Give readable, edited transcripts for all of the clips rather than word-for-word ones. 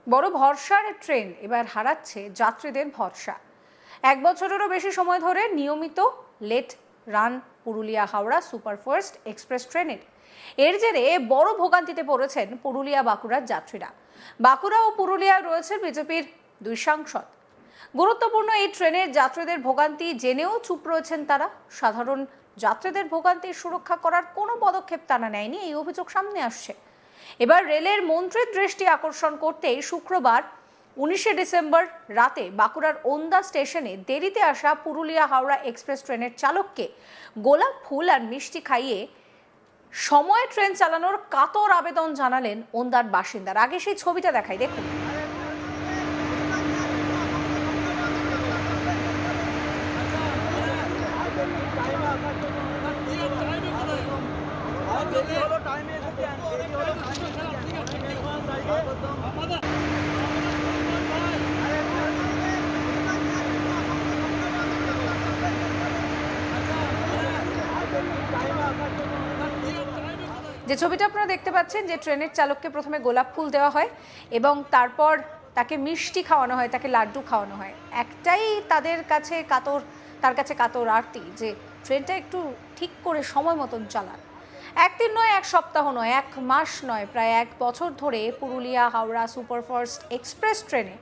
বড় ভরসার ট্রেন এবার হারাচ্ছে যাত্রীদের ভরসা। 1 বছরেরও বেশি সময় ধরে নিয়মিত late run Purulia Howrah superfast express ট্রেনের এর জেরে বড় ভোগান্তিতে পড়েছেন পুরুলিয়া বাঁকুড়ার যাত্রীরা। বাঁকুড়া ও পুরুলিয়ায় রয়েছে বিজেপির 2 সাংসদ। গুরুত্বপূর্ণ এই ট্রেনের যাত্রীদের ভোগান্তি জেনেও চুপ রয়েছেন তারা। সাধারণ যাত্রীদের ভোগান্তির সুরক্ষা করার কোনো পদক্ষেপ তারা নেয়নি, এই অভিযোগ সামনে আসছে। এবার রেলের মন্ত্রীর দৃষ্টি আকর্ষণ করতেই শুক্রবার 19শে ডিসেম্বর রাতে বাঁকুড়ার ওন্দা স্টেশনে দেরিতে আসা পুরুলিয়া হাওড়া এক্সপ্রেস ট্রেনের চালককে গোলাপ ফুল আর মিষ্টি খাইয়ে সময় ট্রেন চালানোর কাতর আবেদন জানালেন ওন্দার বাসিন্দারা। আগে সেই ছবিটা দেখাই, দেখুন। যে ছবিটা আপনারা দেখতে পাচ্ছেন, যে ট্রেনের চালককে প্রথমে গোলাপ ফুল দেওয়া হয় এবং তারপর তাকে মিষ্টি খাওয়ানো হয়, তাকে লাড্ডু খাওয়ানো হয়। একটাই তার কাছে কাতর আরতি যে ট্রেনটা একটু ঠিক করে সময় মতন চালান। 1 দিন নয়, 1 সপ্তাহ নয়, 1 মাস নয়, প্রায় 1 বছর ধরে পুরুলিয়া হাওড়া সুপারফাস্ট এক্সপ্রেস ট্রেনে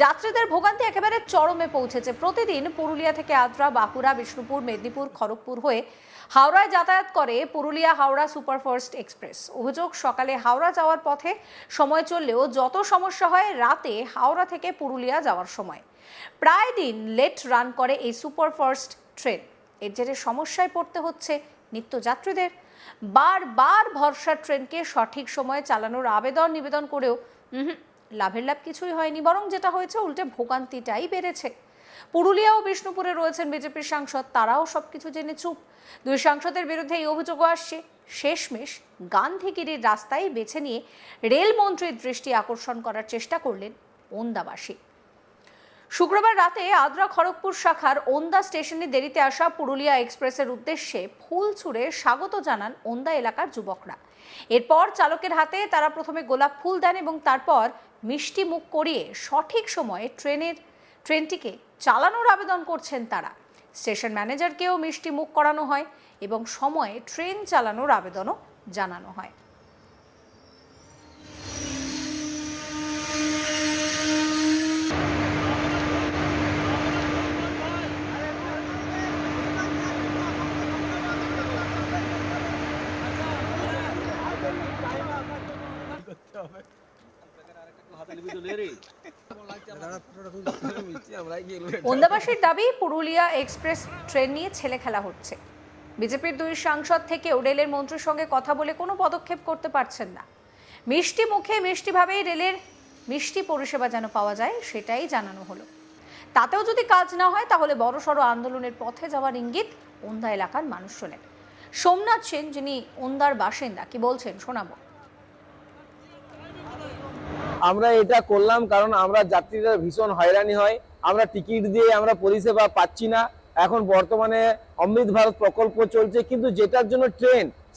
যাত্রীদের ভোগান্তি একেবারে চরমে পৌঁছেছে। প্রতিদিন পুরুলিয়া থেকে আদ্রা, বাঁকুড়া, বিষ্ণুপুর, মেদিনীপুর, খড়গপুর হয়ে হাওড়ায় যাতায়াত করে পুরুলিয়া হাওড়া সুপারফাস্ট এক্সপ্রেস। অভিযোগ, সকালে হাওড়া যাওয়ার পথে সময় চললেও যত সমস্যা হয় রাতে হাওড়া থেকে পুরুলিয়া যাওয়ার সময়। প্রায় দিন লেট রান করে এই সুপারফাস্ট ট্রেন। এর জেরে সমস্যায় পড়তে হচ্ছে নিত্যযাত্রীদের। বারবার ভরসার ট্রেনকে সঠিক সময়ে চালানোর নিবেদন করেও লাভের লাভ কিছুই হয়নি, বরং যেটা হয়েছে উল্টে ভোগান্তিটাই বেড়েছে। পুরুলিয়া ও বিষ্ণুপুরে রয়েছেন বিজেপির সাংসদ, তারাও সবকিছু জেনে চুপ। 2 সাংসদের বিরুদ্ধে এই অভিযোগও আসছে। শেষমেশ গান্ধীগিরির রাস্তায় বেছে নিয়ে রেলমন্ত্রীর দৃষ্টি আকর্ষণ করার চেষ্টা করলেন ওন্দাবাসী। শুক্রবার রাতে আদ্রা খড়গপুর শাখার ওন্দা স্টেশনে দেরিতে আসা পুরুলিয়া এক্সপ্রেসের উদ্দেশ্যে ফুল ছুঁড়ে স্বাগত জানান ওন্দা এলাকার যুবকরা। এরপর চালকের হাতে তারা প্রথমে গোলাপ ফুল দেন এবং তারপর মিষ্টি মুখ করিয়ে সঠিক সময়ে ট্রেনটিকে চালানোর আবেদন করছেন তারা। স্টেশন ম্যানেজারকেও মিষ্টি মুখ করানো হয় এবং সময়ে ট্রেন চালানোর আবেদনও জানানো হয়। ওন্দাবাসীর দাবি, পুরুলিয়া এক্সপ্রেস ট্রেন নিয়ে ছেলে খেলা হচ্ছে। বিজেপির 2 সাংসদ থেকেও রেলের মন্ত্রীর সঙ্গে কথা বলে কোনো পদক্ষেপ করতে পারছেন না। মিষ্টি মুখে মিষ্টিভাবেই রেলের মিষ্টি পরিষেবা যেন পাওয়া যায় সেটাই জানানো হলো। তাতেও যদি কাজ না হয় তাহলে বড়সড় আন্দোলনের পথে যাওয়ার ইঙ্গিত ওন্দা এলাকার মানুষজনের। সোমনাথ সেন, যিনি ওন্দার বাসিন্দা, কি বলছেন শোনাবো। আমরা এটা করলাম কারণ আমরা যাত্রীরা ভীষণ হয়রানি হয়। আমরা টিকিট দিয়ে আমরা পরিষেবা পাচ্ছি না। এখন বর্তমানে অমৃত ভারত প্রকল্প চলছে, কিন্তু যেটার জন্য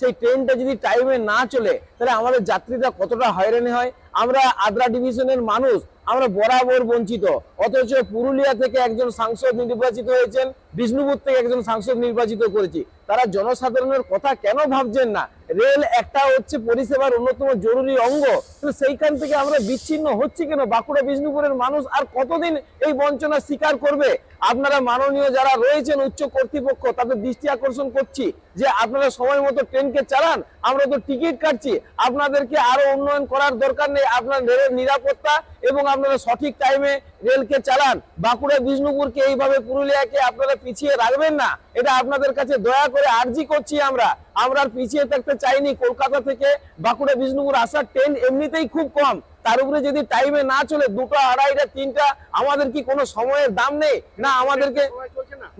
সেই ট্রেনটা যদি টাইমে না চলে তাহলে আমাদের যাত্রীরা কতটা হয়রানি হয়। আমরা আদ্রা ডিভিশনের মানুষ, আমরা বরাবর বঞ্চিত। অথচ পুরুলিয়া থেকে একজন সাংসদ নির্বাচিত হয়েছেন, বিষ্ণুপুর থেকে একজন সাংসদ নির্বাচিত করেছি। তারা জনসাধারণের কথা কেন ভাবছেন না? রেল একটা হচ্ছে পরিষেবার অন্যতম জরুরি অঙ্গ, কিন্তু সেইখান থেকে আমরা বিচ্ছিন্ন হচ্ছি কেন? বাঁকুড়া বিষ্ণুপুরের মানুষ আর কতদিন এই বঞ্চনা স্বীকার করবে? আপনারা মাননীয় যারা রয়েছেন উচ্চ কর্তৃপক্ষ, তাদের দৃষ্টি আকর্ষণ করছি যে আপনারা সময় মতো ট্রেনকে চালান। আমরা তো টিকিট কাটছি, আপনাদেরকে আরো উন্নয়ন করার দরকার নেই। আপনার রেলের নিরাপত্তা এবং আপনারা সঠিক টাইমে রেলকে চালান। বাঁকুড়া বিষ্ণুপুরকে এইভাবে পুরুলিয়াকে আপনারা পিছিয়ে রাখবেন না, এটা আপনাদের কাছে দয়া করে আর্জি করছি। আমরা আর পিছিয়ে থাকতে চাইনি। কলকাতা থেকে বাঁকুড়া বিষ্ণুপুর আসার ট্রেন এমনিতেই খুব কম, তার উপরে যদি টাইমে না চলে 2টা, 2:30টা, 3টা, আমাদের কি কোনো সময়ের দাম নেই? না, আমাদেরকে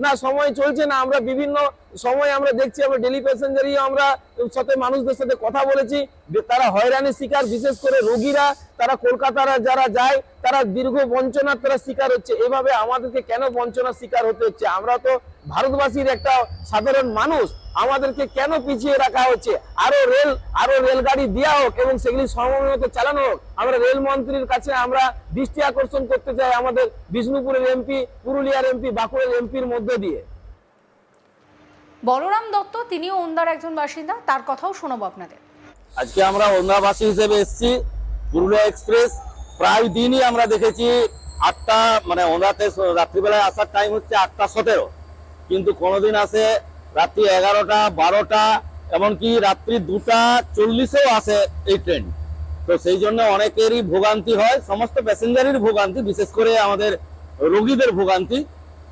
না সময় চলছে না। আমরা বিভিন্ন সময় আমরা দেখছি, আমরা ডেলি প্যাসেঞ্জারই আমরা সাথে মানুষদের সাথে কথা বলেছি, তারা হয়রানির শিকার, বিশেষ করে রোগীরা তারা কলকাতার যারা যায় তারা দীর্ঘ বঞ্চনার তারা শিকার হচ্ছে। এভাবে আমাদেরকে কেন বঞ্চনার শিকার হতে হচ্ছে? আমরা তো ভারতবাসীর একটা সাধারণ মানুষ, আমাদেরকে কেন পিছিয়ে রাখা হচ্ছে? আরো রেলগাড়ি দেওয়া হোক এবং সেগুলি সমন্বয়ত চালানো হোক। আমরা রেল মন্ত্রীর কাছে আমরা দৃষ্টি আকর্ষণ করতে চাই আমাদের বিষ্ণুপুরের এমপি, পুরুলিয়ার এমপি, বাঁকুড়ার এমপির মধ্যে দিয়ে। বলরাম দত্ত তিনিও ওন্দার একজন বাসিন্দা, তার কথাও শোনাবো আপনাদের। আজকে আমরা ওন্দাবাসী হিসেবে এসেছি। পুরুলিয়া এক্সপ্রেস প্রায় দিনই আমরা দেখেছি 8টা, মানে ওন্দাতে রাত্রিবেলায় আসার টাইম হচ্ছে 8:17, কিন্তু কোনোদিন আসে রাত্রি 11টা, 12টা, এমনকি রাত্রি 2:40-এও আসে এই ট্রেন। তো সেই জন্য অনেকেরই ভোগান্তি হয়, সমস্ত প্যাসেঞ্জারের ভোগান্তি, বিশেষ করে আমাদের রোগীদের ভোগান্তি,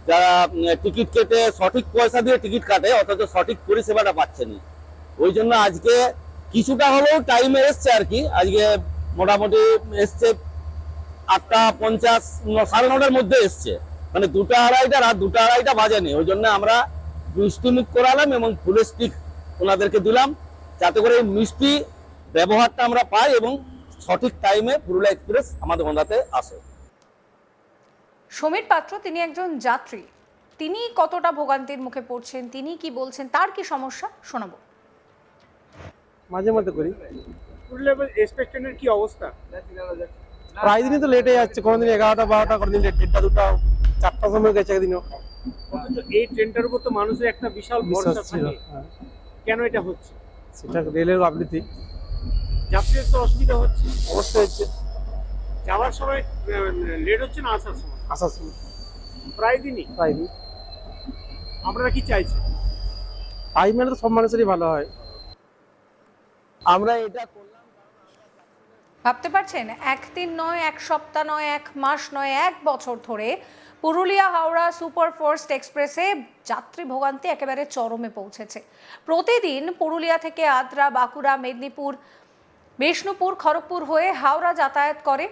যারা টিকিট কেটে সঠিক পয়সা দিয়ে টিকিট কাটে অথচ সঠিক পরিষেবাটা পাচ্ছে না। ওই জন্য আজকে কিছুটা হলেও টাইমে এসছে আর কি। আজকে মোটামুটি এসছে 8:50, 9:30টার মধ্যে এসছে, মানে 2:30, রাত 2:30 বাজেনি। ওই জন্য আমরা মিষ্টি মুখ করালাম এবং ফুলের স্টিক ওনাদেরকে দিলাম, যাতে করে এই মিষ্টি ব্যবহারটা আমরা পাই এবং সঠিক টাইমে পুরুলিয়া এক্সপ্রেস আমাদের ওন্দাতে আসে। সমীর পাত্র তিনি একজন যাত্রী, তিনি কতটা ভোগান্তির মুখে পড়ছেন, তিনি কি বলছেন, তার কি সমস্যা শোনাবো। মাঝে মধ্যে করি। পুরুলিয়া এক্সপ্রেস ট্রেনের কি অবস্থা? প্রায় দিনই তো লেটে যাচ্ছে, কোনোদিন 11টা 12টা, কোনোদিন 1টা 2টা 4টার সময় গেছে একদিনও। অথচ এই ট্রেনটার উপর তো মানুষের একটা বিশাল ভরসা বিশ্বাস ছিল, থাকে, হ্যাঁ। কেন এটা হচ্ছে? সেটা রেলের গাফিলতি যাত্রীদের তো অসুবিধা হচ্ছে, অবশ্যই হচ্ছে। যাওয়ার সময় লেট হচ্ছে না আসার সময়? আসার সময় প্রায় দিনই। প্রায় দিন আপনারা কি চাইছেন? টাইম মেনে তো সব মানুষেরই ভালো হয়। আমরা এটা করলাম, ভাবতে পারছেন, একদিন নয়, এক সপ্তাহ নয়, এক মাস নয়, 1 বছর ধরে পুরুলিয়া হাওড়া সুপারফাস্ট এক্সপ্রেসে যাত্রী ভোগান্তি একেবারে চরমে পৌঁছেছে। প্রতিদিন পুরুলিয়া থেকে আদ্রা, বাঁকুড়া, মেদিনীপুর, বিষ্ণুপুর, খড়গপুর হয়ে হাওড়া যাতায়াত করে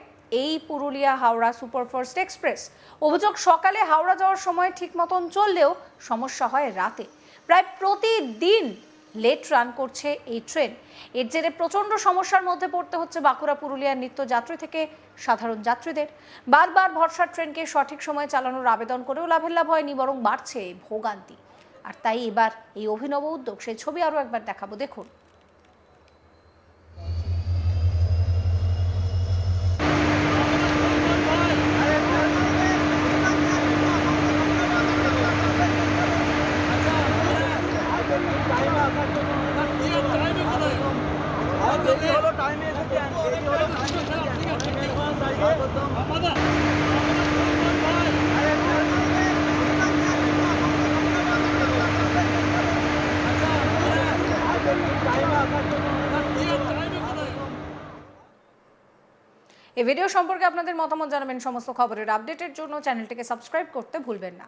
এই পুরুলিয়া হাওড়া সুপারফাস্ট এক্সপ্রেস। অভিযোগ, সকালে হাওড়া যাওয়ার সময় ঠিক মতন চললেও সমস্যা হয় রাতে। প্রায় প্রতিদিন লেট রান করছে এই ট্রেন। এর জেরে প্রচণ্ড সমস্যার মধ্যে পড়তে হচ্ছে বাঁকুড়া পুরুলিয়ার নিত্যযাত্রী থেকে সাধারণ যাত্রীদের। বারবার ভরসার ট্রেনকে সঠিক সময়ে চালানোর আবেদন করেও লাভের লাভ হয়নি, বরং বাড়ছে ভোগান্তি। আর তাই এবার এই অভিনব উদ্যোগ, সেই ছবি আরও একবার দেখাবো, দেখুন। এই ভিডিও সম্পর্কে আপনাদের মতামত জানাবেন। সমস্ত খবরের আপডেটের জন্য চ্যানেলটিকে সাবস্ক্রাইব করতে ভুলবেন না।